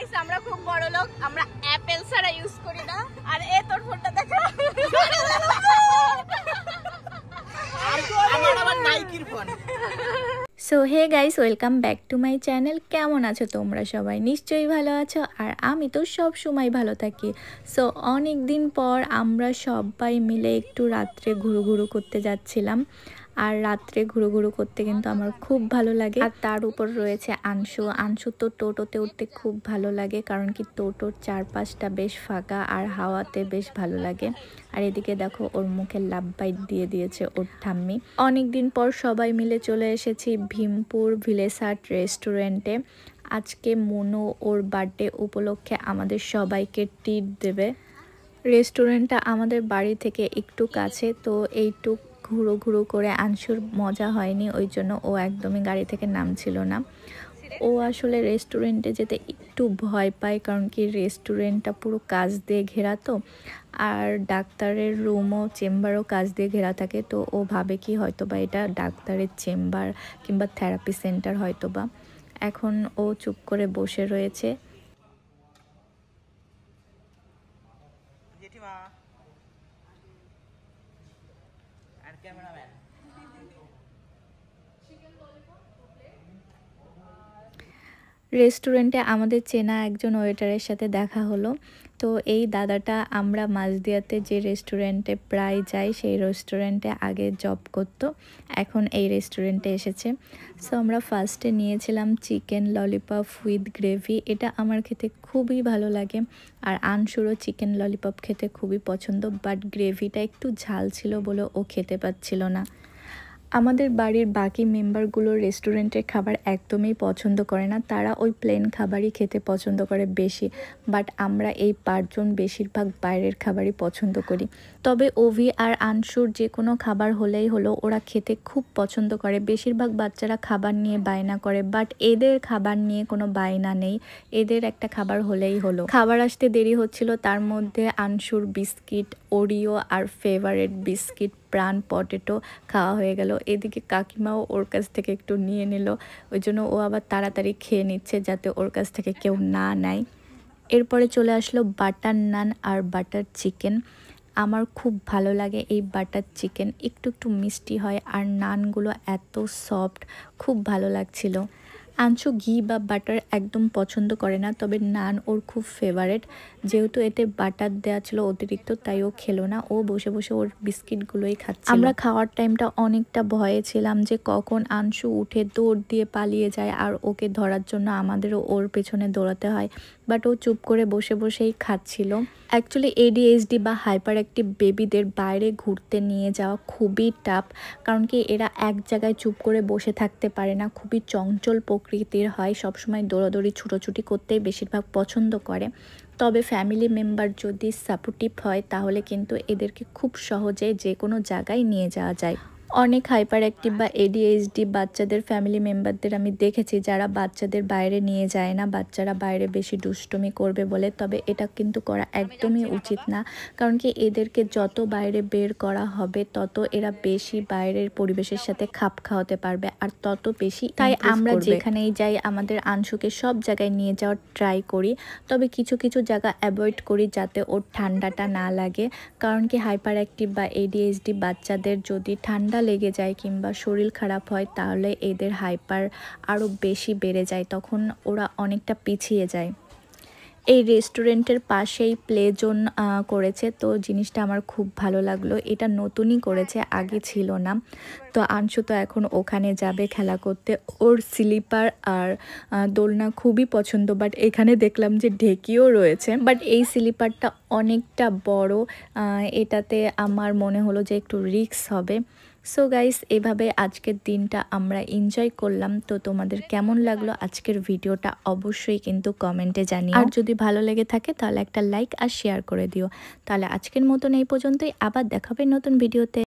Guys আমরা খুব বড় লোক, আমরা অ্যাপেল ছাড়া ইউজ করি না। আর এ তোর ফোনটা দেখা, আমার আবার নাইকির ফোন। So hey guys, welcome back to my channel. কেমন আছো তোমরা সবাই? নিশ্চয়ই ভালো আছো, আর আমি তো সব সময় ভালো থাকি। সো অনেক দিন পর আমরা সবাই মিলে একটু রাত্রে ঘুরু করতে যাচ্ছিলাম। আর রাত্রে ঘুরু করতে কিন্তু আমার খুব ভালো লাগে। আর তার উপর রয়েছে আংশু তো টোটোতে উঠতে খুব ভালো লাগে, কারণ কি টোটোর চারপাশটা বেশ ফাঁকা আর হাওয়াতে বেশ ভালো লাগে। আর এদিকে দেখো ওর মুখে লাভ বাইট দিয়ে দিয়েছে ওর ঠাম্মি। অনেক দিন পর সবাই মিলে চলে এসেছি ভীমপুর ভিলেজ আর্ট রেস্টুরেন্টে। আজকে মনু ওর বার্থডে উপলক্ষে আমাদের সবাইকে ট্রিট দেবে। রেস্টুরেন্টটা আমাদের বাড়ি থেকে একটু কাছে, তো এইটুক ঘুরু করে আংশুর মজা হয়নি, ওই জন্য ও একদমই গাড়ি থেকে নামছিল না। ও আসলে রেস্টুরেন্টে যেতে একটু ভয় পায়, কারণ কি রেস্টুরেন্টটা পুরো কাঁচ দিয়ে ঘেরা, তো আর ডাক্তারের রুমও চেম্বারও কাঁচ দিয়ে ঘেরা থাকে। তো ও ভাবে কি হয়তোবা এটা ডাক্তারের চেম্বার কিংবা থেরাপি সেন্টার হয়তোবা। এখন ও চুপ করে বসে রয়েছে। রেস্টুরেন্টে আমাদের চেনা একজন ওয়েটারের সাথে দেখা হলো। তো এই দাদাটা আমরা মাঝদিয়াতে যে রেস্টুরেন্টে প্রায় যাই, সেই রেস্টুরেন্টে আগে জব করতো, এখন এই রেস্টুরেন্টে এসেছে। সো আমরা ফার্স্টে নিয়েছিলাম চিকেন ললিপপ উইথ গ্রেভি। এটা আমার খেতে খুবই ভালো লাগে, আর আংশুরও চিকেন ললিপপ খেতে খুবই পছন্দ, বাট গ্রেভিটা একটু ঝাল ছিল বলে ও খেতে পাচ্ছিল না। আমাদের বাড়ির বাকি মেম্বারগুলো রেস্টুরেন্টের খাবার একদমই পছন্দ করে না, তারা ওই প্লেন খাবারই খেতে পছন্দ করে বেশি। বাট আমরা এই 5 জন বেশিরভাগ বাইরের খাবারই পছন্দ করি। তবে ওভি আর আংশুর যে কোনো খাবার হলেই হলো, ওরা খেতে খুব পছন্দ করে। বেশিরভাগ বাচ্চারা খাবার নিয়ে বায়না করে, বাট এদের খাবার নিয়ে কোনো বায়না নেই, এদের একটা খাবার হলেই হলো। খাবার আসতে দেরি হচ্ছিল, তার মধ্যে আংশুর বিস্কিট, ওরিও আর ফেভারিট বিস্কিট প্রাণ পটেটো খাওয়া হয়ে গেল। এদিকে কাকিমাও ওর কাছ থেকে একটু নিয়ে নিল, ওই জন্য ও আবার তাড়াতাড়ি খেয়ে নিচ্ছে যাতে ওর কাছ থেকে কেউ না নেয়। এরপরে চলে আসলো বাটার নান আর বাটার চিকেন। আমার খুব ভালো লাগে এই বাটার চিকেন, একটু মিষ্টি হয় আর নানগুলো এত সফট, খুব ভালো লাগছিল। আংশু ঘি বা বাটার একদম পছন্দ করে না, তবে নান ওর খুব ফেভারেট। যেহেতু এতে বাটার দেওয়া ছিল অতিরিক্ত, তাই ও খেলো না, ও বসে বসে ওর বিস্কিটগুলোই খাচ্ছিল। আমরা খাওয়ার টাইমটা অনেকটা ভয়ে ছিলাম যে কখন আংশু উঠে দৌড় দিয়ে পালিয়ে যায়, আর ওকে ধরার জন্য আমাদেরও ওর পেছনে দৌড়াতে হয়, বাট ও চুপ করে বসে বসেই খাচ্ছিল। অ্যাকচুয়ালি ADHD বা হাইপার অ্যাক্টিভ বেবিদের বাইরে ঘুরতে নিয়ে যাওয়া খুবই টাফ, কারণ কি এরা এক জায়গায় চুপ করে বসে থাকতে পারে না, খুবই চঞ্চল প্রকৃতির হয়, সবসময় দৌড়াদৌড়ি ছুটোছুটি করতেই বেশিরভাগ পছন্দ করে। তবে ফ্যামিলি মেম্বার যদি সাপোর্টিভ হয়, তাহলে কিন্তু এদেরকে খুব সহজে যে কোনো জায়গায় নিয়ে যাওয়া যায়। অনেক হাইপার অ্যাক্টিভ বা ADHD বাচ্চাদের ফ্যামিলি মেম্বারদের আমি দেখেছি যারা বাচ্চাদের বাইরে নিয়ে যায় না, বাচ্চারা বাইরে বেশি দুষ্টুমি করবে বলে। তবে এটা কিন্তু করা একদমই উচিত না, কারণ কি এদেরকে যত বাইরে বের করা হবে তত এরা বেশি বাইরের পরিবেশের সাথে খাপ খাওয়াতে পারবে, আর তত বেশি। তাই আমরা যেখানেই যাই আমাদের আংশুকে সব জায়গায় নিয়ে যাওয়ার ট্রাই করি, তবে কিছু কিছু জায়গা অ্যাভয়েড করি যাতে ওর ঠান্ডাটা না লাগে। কারণ কি হাইপার অ্যাক্টিভ বা ADHD বাচ্চাদের যদি ঠান্ডা লেগে যায় কিংবা শরীর খারাপ হয়, তাহলে এদের হাইপার আরও বেশি বেড়ে যায়, তখন ওরা অনেকটা পিছিয়ে যায়। এই রেস্টুরেন্টের পাশেই প্লে জোন করেছে, তো জিনিসটা আমার খুব ভালো লাগলো। এটা নতুনই করেছে, আগে ছিল না। তো আংশু তো এখন ওখানে যাবে খেলা করতে। ওর স্লিপার আর দোলনা খুবই পছন্দ, বাট এখানে দেখলাম যে ঢেকিও রয়েছে, বাট এই স্লিপারটা অনেকটা বড়, এটাতে আমার মনে হলো যে একটু রিস্ক হবে। সো গাইস, এভাবে আজকের দিনটা আমরা এনজয় করলাম। তো তোমাদের কেমন লাগলো আজকের ভিডিওটা অবশ্যই কিন্তু কমেন্টে জানিও, আর যদি ভালো লেগে থাকে তাহলে একটা লাইক আর শেয়ার করে দিও। তাহলে আজকের মতন এই পর্যন্তই, আবার দেখাবে নতুন ভিডিওতে।